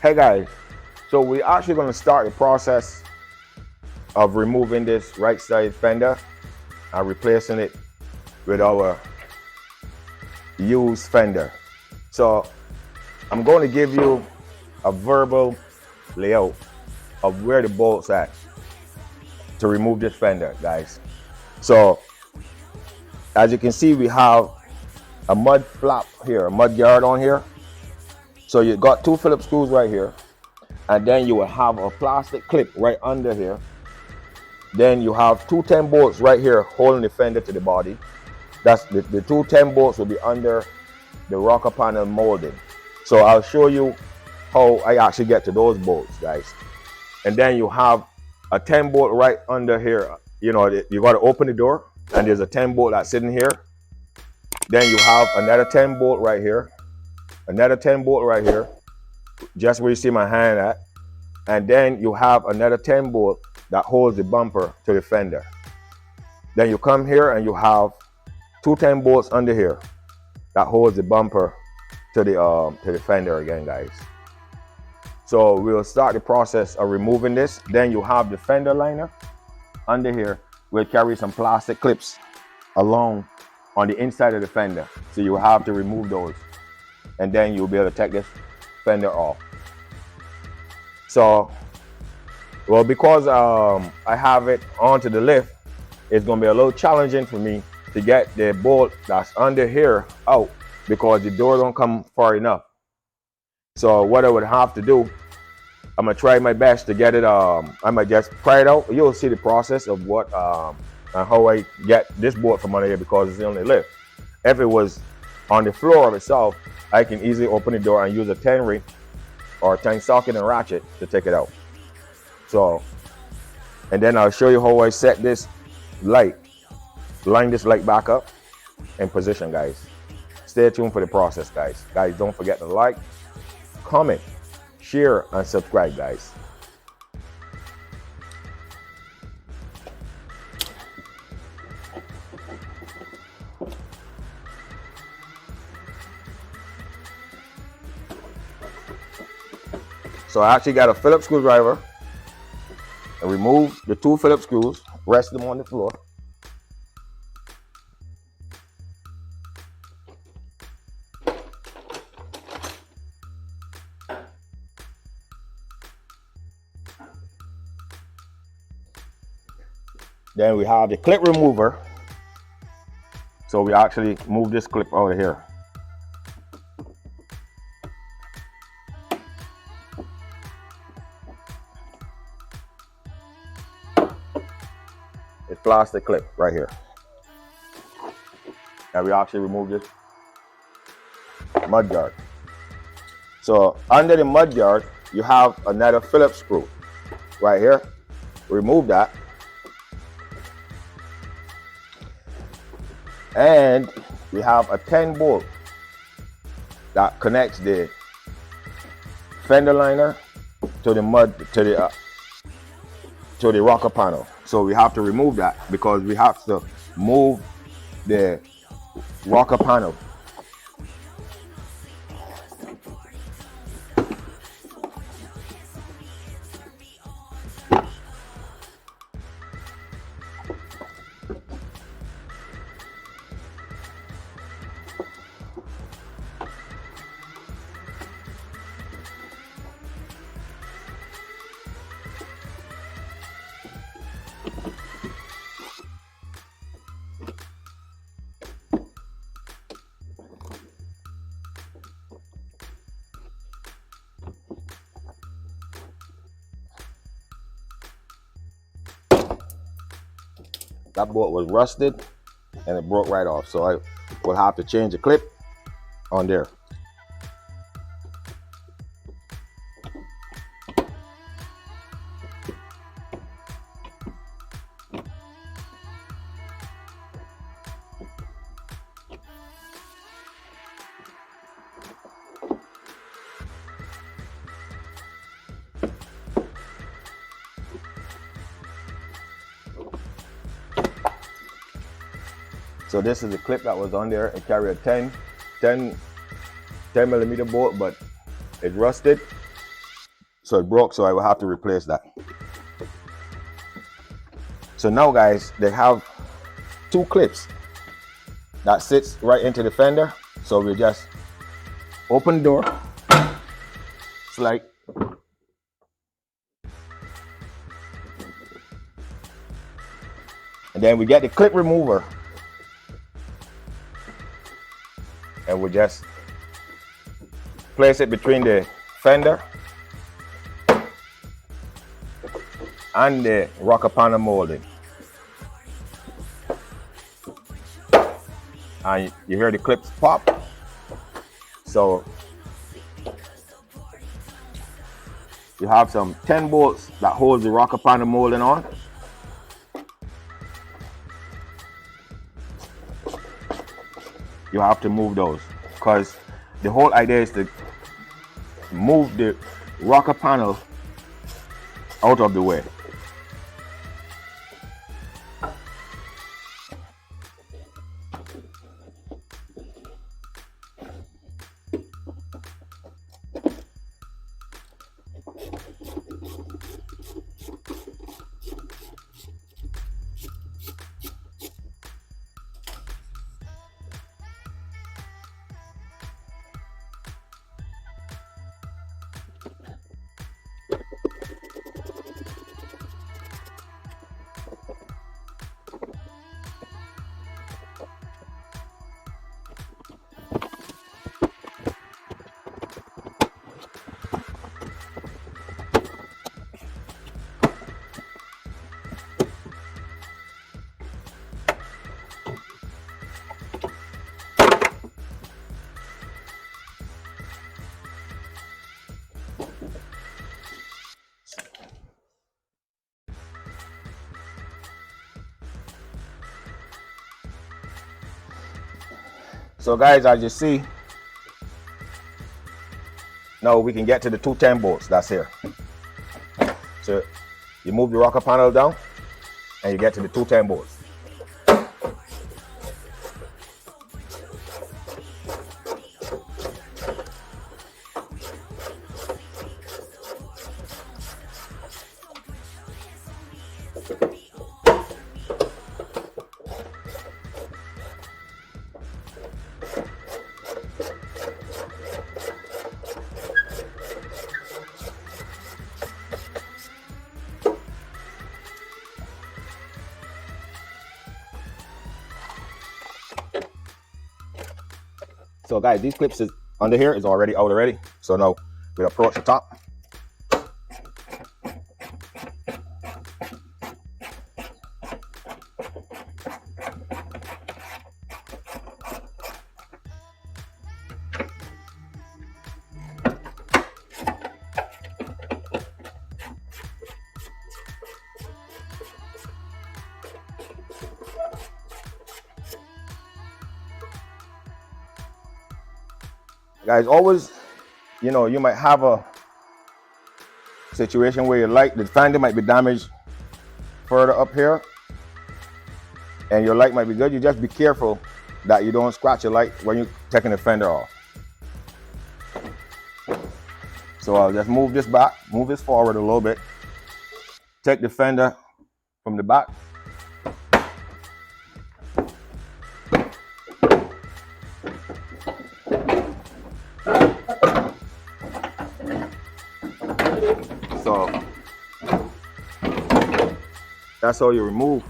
Hey guys, so we're actually going to start the process of removing this right side fender and replacing it with our used fender. So I'm going to give you a verbal layout of where the bolts at to remove this fender, guys. So as you can see, we have a mud flap here, a mud guard on here. So you got two Phillips screws right here, and then you will have a plastic clip right under here. Then you have two 10 bolts right here holding the fender to the body. That's the two 10 bolts will be under the rocker panel molding. So I'll show you how I actually get to those bolts, guys. And then you have a 10 bolt right under here. You know, you got to open the door, and there's a 10 bolt that's sitting here. Then you have another 10 bolt right here, another 10 bolt right here, just where you see my hand at. And then you have another 10 bolt that holds the bumper to the fender. Then you come here and you have two 10 bolts under here that holds the bumper to the fender again, guys. So we'll start the process of removing this. Then you have the fender liner under here. We'll carry some plastic clips along on the inside of the fender. So you have to remove those, and then you'll be able to take this fender off. So, well, because I have it onto the lift, it's gonna be a little challenging for me to get the bolt that's under here out because the door don't come far enough. So what I would have to do, I'm gonna try my best to get it. I might just pry it out. You'll see the process of what and how I get this bolt from under here because it's on the lift. If it was on the floor of itself, I can easily open the door and use a 10 ring or a 10 socket and ratchet to take it out. So, and then I'll show you how I set this light, line this light back up in position, guys. Stay tuned for the process, guys. Guys, don't forget to like, comment, share, and subscribe, guys. So I actually got a Phillips screwdriver and remove the two Phillips screws, rest them on the floor. Then we have the clip remover. So we actually move this clip out of here. It's plastic clip right here. And we actually remove this mud guard. So under the mud guard, you have another Phillips screw right here. Remove that. And we have a 10 bolt that connects the fender liner to the rocker panel. So we have to remove that because we have to move the rocker panel. That bolt was rusted and it broke right off. So I will have to change the clip on there. So this is the clip that was on there. It carried a 10 millimeter bolt, but it's rusted. So it broke, so I will have to replace that. So now guys, they have 2 clips that sits right into the fender. So we just open the door, slide, and then we get the clip remover, and we just place it between the fender and the rocker panel molding. And you hear the clips pop. So you have some 10 bolts that holds the rocker panel molding on. You have to move those because the whole idea is to move the rocker panel out of the way. So guys, as you see, now we can get to the 210 bolts that's here. So you move the rocker panel down and you get to the 210 bolts. So guys, these clips is under here is already out already. So now we approach the top. Guys, always, you know, you might have a situation where your light, the fender might be damaged further up here and your light might be good. You just be careful that you don't scratch your light when you're taking the fender off. So I'll just move this back, move this forward a little bit, take the fender from the back. So that's how you remove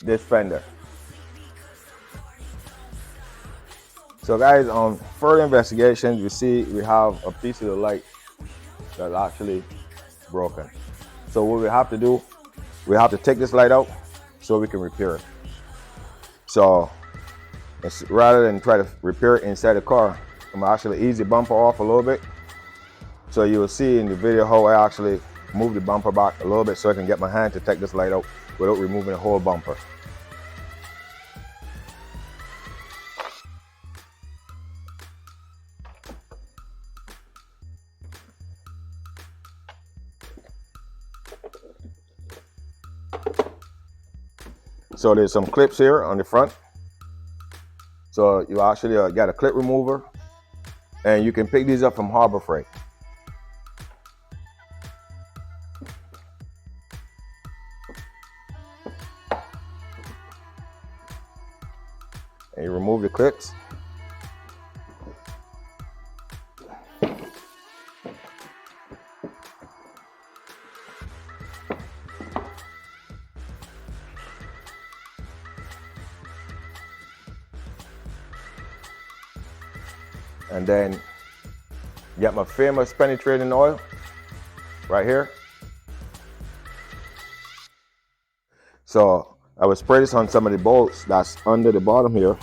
this fender. So guys, on further investigations, you see we have a piece of the light that's actually broken. So what we have to do, we have to take this light out so we can repair it. So rather than try to repair it inside the car, I'm gonna actually ease the bumper off a little bit. So you will see in the video how I actually move the bumper back a little bit so I can get my hand to take this light out without removing the whole bumper. So there's some clips here on the front. So you actually got a clip remover, and you can pick these up from Harbor Freight. clips. And then get my famous penetrating oil right here. So I will spray this on some of the bolts that's under the bottom here.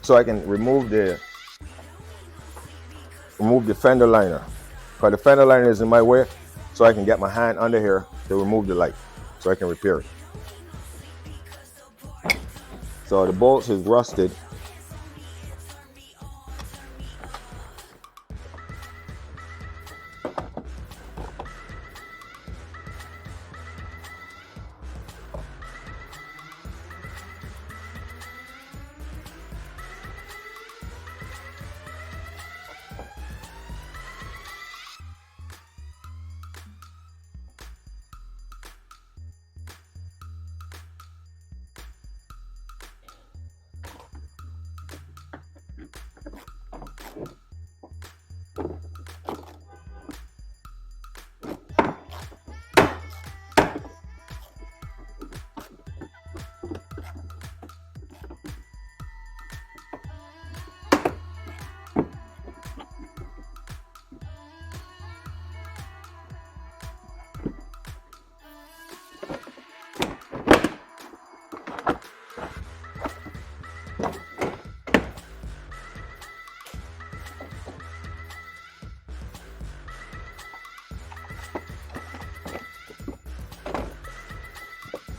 So I can remove the fender liner. Because the fender liner is in my way, so I can get my hand under here to remove the light, so I can repair it. So the bolts is rusted.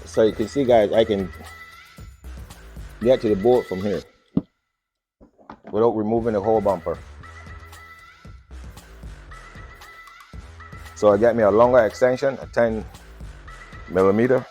So you can see, guys, I can get to the bolt from here without removing the whole bumper. So I get me a longer extension, a 10mm.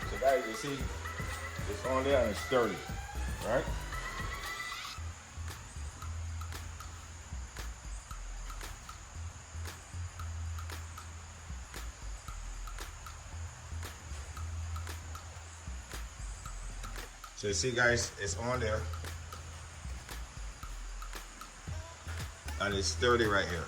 So guys, you see, it's on there and it's sturdy, right? So you see, guys, it's on there and it's sturdy right here.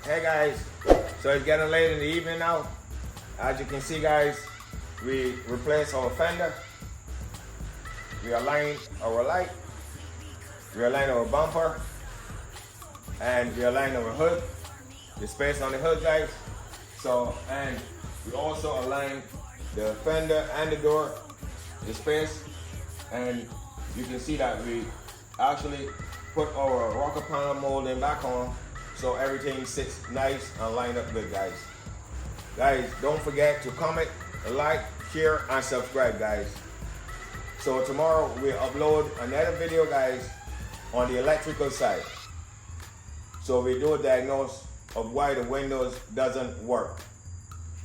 Hey guys, so it's getting late in the evening now. As you can see, guys, we replaced our fender, we aligned our light, we aligned our bumper, and we aligned our hood, the space on the hood, guys. So, and we also aligned the fender and the door, the space, and you can see that we actually put our rocker panel molding back on, so everything sits nice and lined up good, guys. Guys, don't forget to comment, like, share, and subscribe, guys. So tomorrow we'll upload another video, guys, on the electrical side. So we do a diagnose of why the windows doesn't work.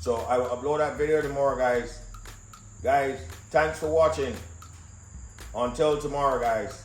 So I will upload that video tomorrow, guys. Guys, thanks for watching. Until tomorrow, guys.